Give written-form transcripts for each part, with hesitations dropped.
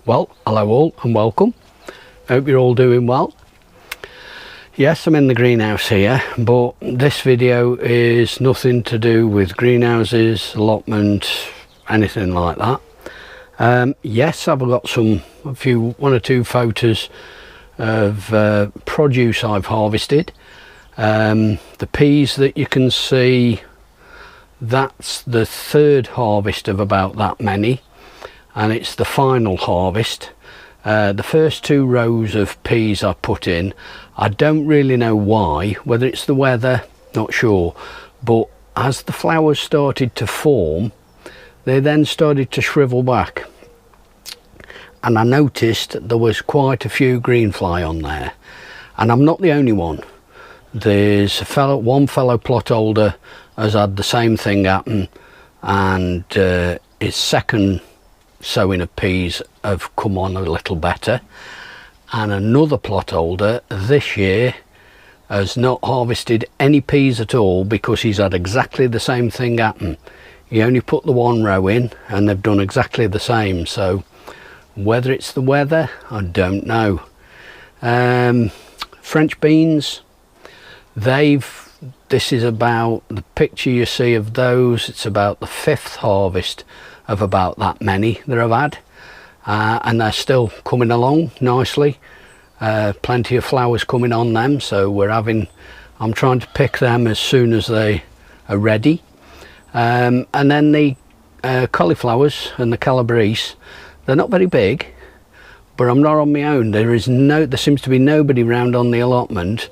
Well, hello all and welcome. Hope you're all doing well. Yes, I'm in the greenhouse here, but this video is nothing to do with greenhouses, allotment, anything like that. Yes, I've got one or two photos of produce I've harvested. The peas that you can see, that's the third harvest of about that many, and it's the final harvest. The first two rows of peas I put in, I don't really know why, whether it's the weather, not sure, but as the flowers started to form, they then started to shrivel back, and I noticed there was quite a few green fly on there, and I'm not the only one. There's one fellow plot holder has had the same thing happen, and his second sowing of peas have come on a little better, and another plot holder this year has not harvested any peas at all because he's had exactly the same thing happen. He only put the one row in and they've done exactly the same. So whether it's the weather, I don't know. French beans, this is about, the picture you see of those, it's about the fifth harvest of about that many that I've had, and they're still coming along nicely. Plenty of flowers coming on them, so I'm trying to pick them as soon as they are ready. And then the cauliflowers and the calabrese, they're not very big, but I'm not on my own. There seems to be nobody round on the allotment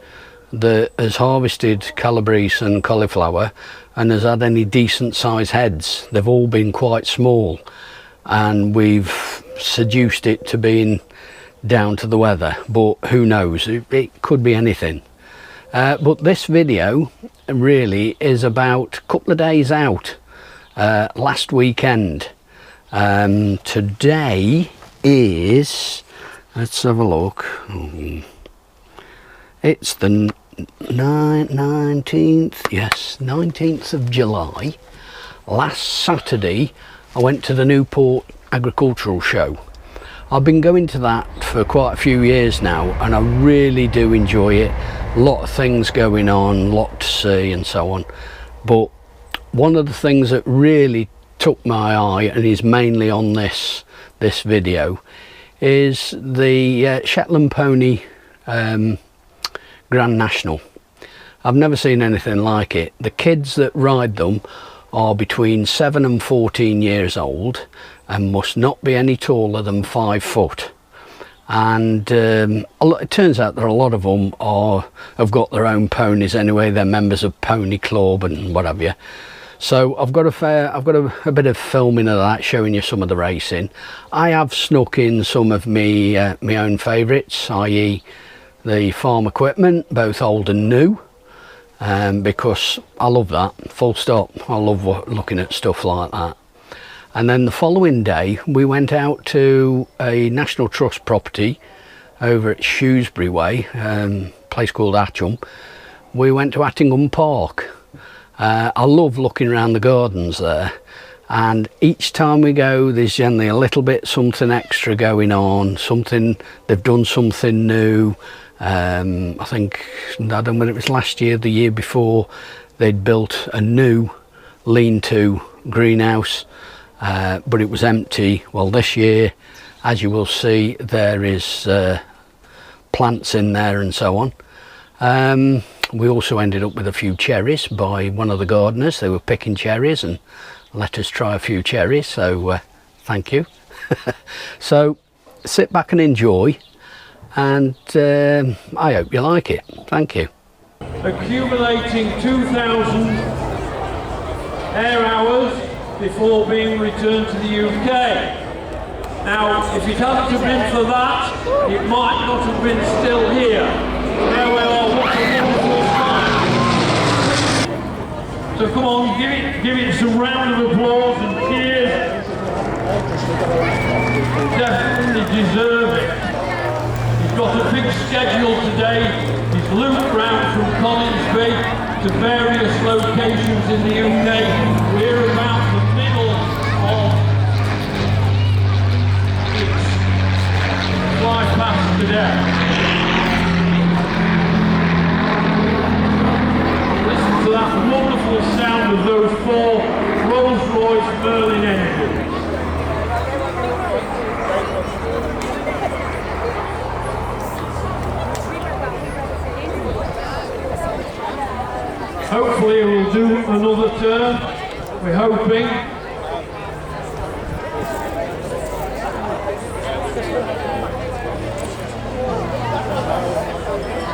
that has harvested calabrese and cauliflower and has had any decent size heads. They've all been quite small, and we've seduced it to being down to the weather, but who knows, it could be anything. But this video really is about a couple of days out, last weekend. Today is, let's have a look, it's the 19th, yes, 19th of July. Last Saturday I went to the Newport agricultural show. I've been going to that for quite a few years now, and I really do enjoy it. A lot of things going on, a lot to see and so on, but one of the things that really took my eye, and is mainly on this video, is the Shetland Pony Grand National. I've never seen anything like it. The kids that ride them are between 7 and 14 years old and must not be any taller than 5 foot. And it turns out that a lot of them have got their own ponies anyway. They're members of Pony Club and what have you. So I've got a bit of filming of that, showing you some of the racing. I have snuck in some of my own favourites, i.e. the farm equipment, both old and new, because I love that, full stop. I love looking at stuff like that. And then the following day we went out to a National Trust property over at Shrewsbury Way, place called Attingham. We went to Attingham Park. I love looking around the gardens there, and each time we go there's generally a little bit something extra going on, they've done something new. I think, I don't know whether it was last year, the year before, they'd built a new lean-to greenhouse, but it was empty. Well, this year, as you will see, there is plants in there and so on. We also ended up with a few cherries by one of the gardeners. They were picking cherries and let us try a few cherries, so thank you. So sit back and enjoy, and I hope you like it. Thank you. Accumulating 2,000 air hours before being returned to the UK. Now, if it hadn't have been for that, it might not have been still here. There we are, what a wonderful sight. So come on, give it some round of applause and cheers. Definitely deserve it. He's got a big schedule today. He's looped round from Collinsby to various locations in the UK. We're about the middle of its do another turn, we're hoping.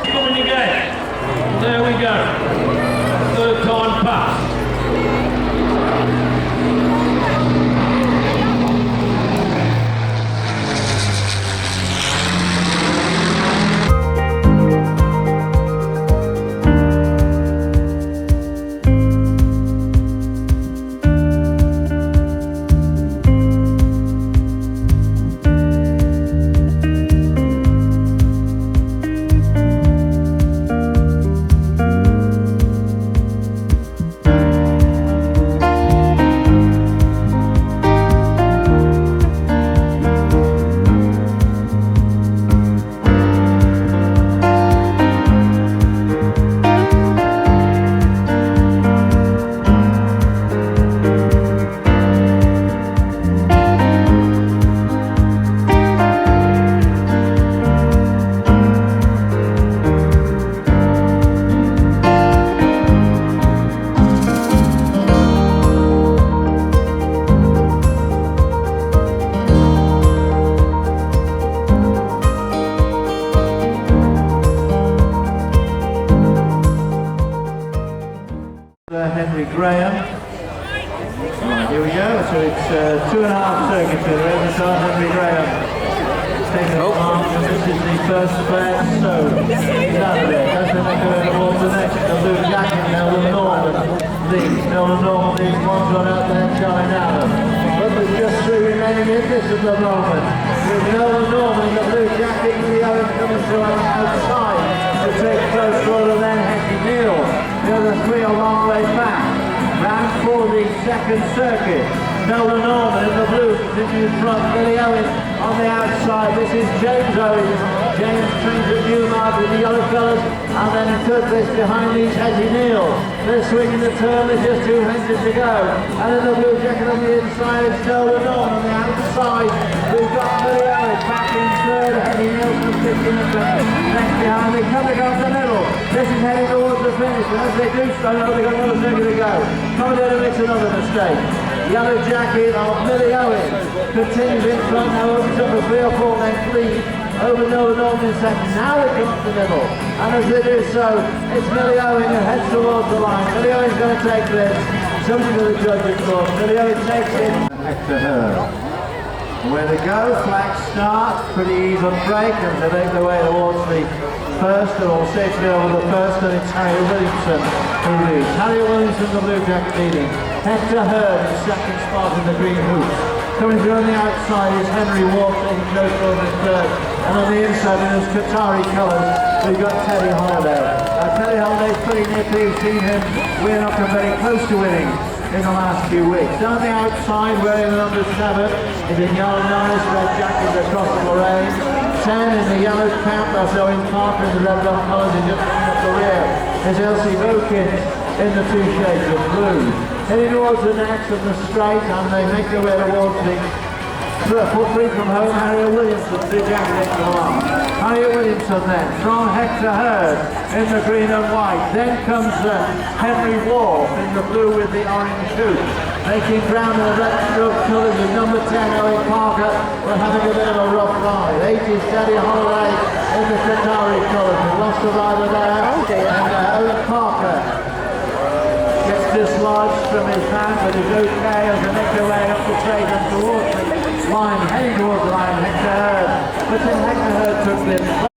Coming again. There we go. Third time past. Henry Graham. Right, here we go. So it's 2.5 seconds to the end. Henry Graham taking a mark, and this is the first bet. So he's out of it. That's when they go towards the next. The blue jacket, Melvin Norman leads. Melvin Norman leads. One's gone out there, Charlie Allen. But there's just 3 remaining in this at the moment. With Melvin Norman in the blue jacket, the Owen coming through on the outside to take close quarter, then Henry Neal. The other 3 a long way back. Round for the second circuit. Melvin Norman in the blue continues in front. Billy Owen on the outside. This is James Owen. James trains at Newport with the yellow colours. And then in third place behind these Eddie Neal. They're swinging the turn. There's just 200 to go. And in the blue jacket on the inside is Melvin Norman on the outside. We've got Billy Owen back in third. Eddie Neal from 15 and next behind. They come across the middle. This is heading towards the finish. And as they do so, they've got another second to go. Coming down to mix another mistake. Yellow jacket of Billy Owen continues in front, now opens up a 3 or 4 length lead over Melvin Norman in second. Now they come up the middle, and as they do so, it's Billy Owen who heads towards the line. Billy Owen's going to take this. Something to the judge, of course. Billy Owen takes it. Back to her. Where they go, flag start, pretty even break, and they make their way towards the first, and all safely over the first, and it's Harriet Williamson who leads. Harriet Williamson, the blue jacket leading. Hector Hurd in second spot in the green hoops. Coming through on the outside is Henry Walker, taking close for the third. And on the inside in those Qatari colours, we've got Teddy Holiday. Teddy Holiday's pretty nippy. We've seen him win up and very close to winning in the last few weeks. Down the outside, wearing the number 7, is in yellow nice red jacket across the Lorraine. 10 in the yellow cap, that's Owen Parker in the red rum colours, and just up the rear is Elsie Wilkins in the 2 shades of blue. Heading towards the next of the straight, and they make their way towards the 3 from home, Harriet Williamson, blue jacket into the line. Harriet Williamson then, from Hector Hurd in the green and white. Then comes Henry Wharf in the blue with the orange hoop. Making ground in the red stroke colours with number 10, Owen Parker. We're having a bit of a rough ride. 8 is Teddy Holiday in the Qatari colours. We've lost the rider there. And Owen Parker gets dislodged from his hand, but is okay as they make their way up the straight and towards the line, heading towards the line, Hector Hurd. But then Hector Hurd took this.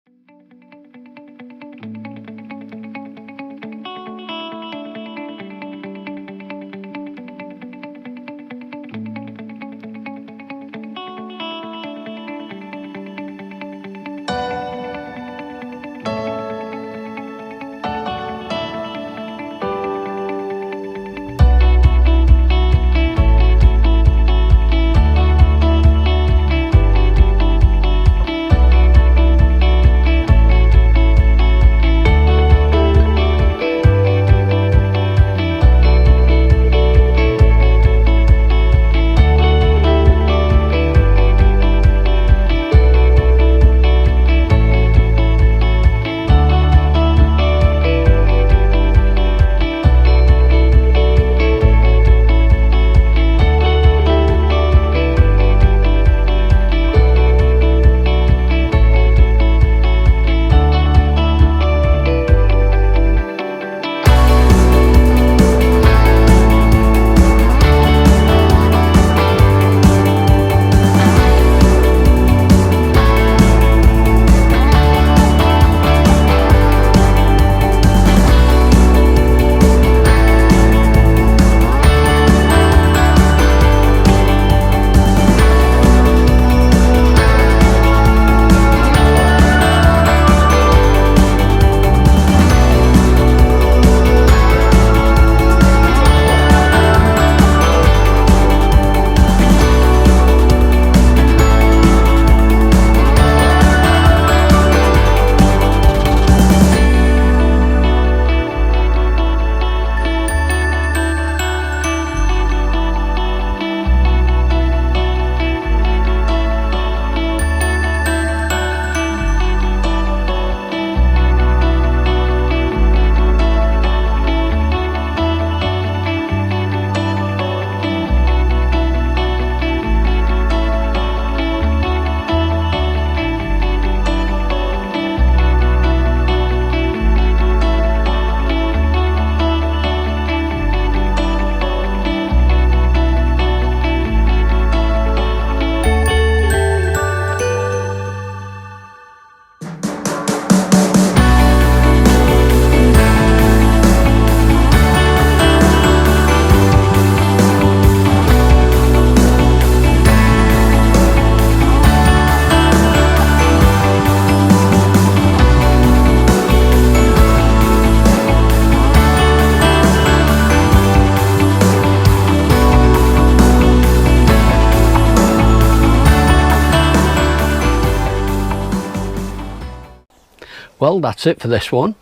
well, that's it for this one.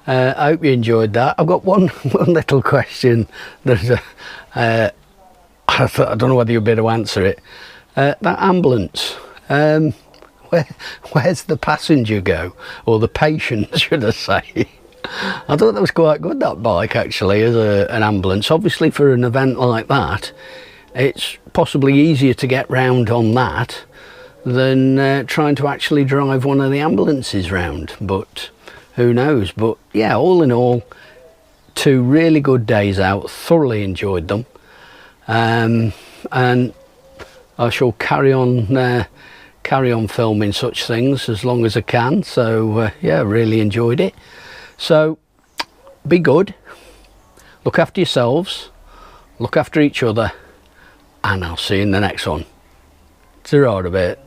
I hope you enjoyed that. I've got one little question. There's I don't know whether you'll be able to answer it. That ambulance, where's the passenger go, or the patient, should I say? I thought that was quite good, that bike, actually, as an ambulance. Obviously, for an event like that, it's possibly easier to get round on that than trying to actually drive one of the ambulances round, but who knows. But yeah, all in all, 2 really good days out. Thoroughly enjoyed them, and I shall carry on filming such things as long as I can. So yeah, really enjoyed it. So be good, look after yourselves, look after each other, and I'll see you in the next one. Ta-ra a bit.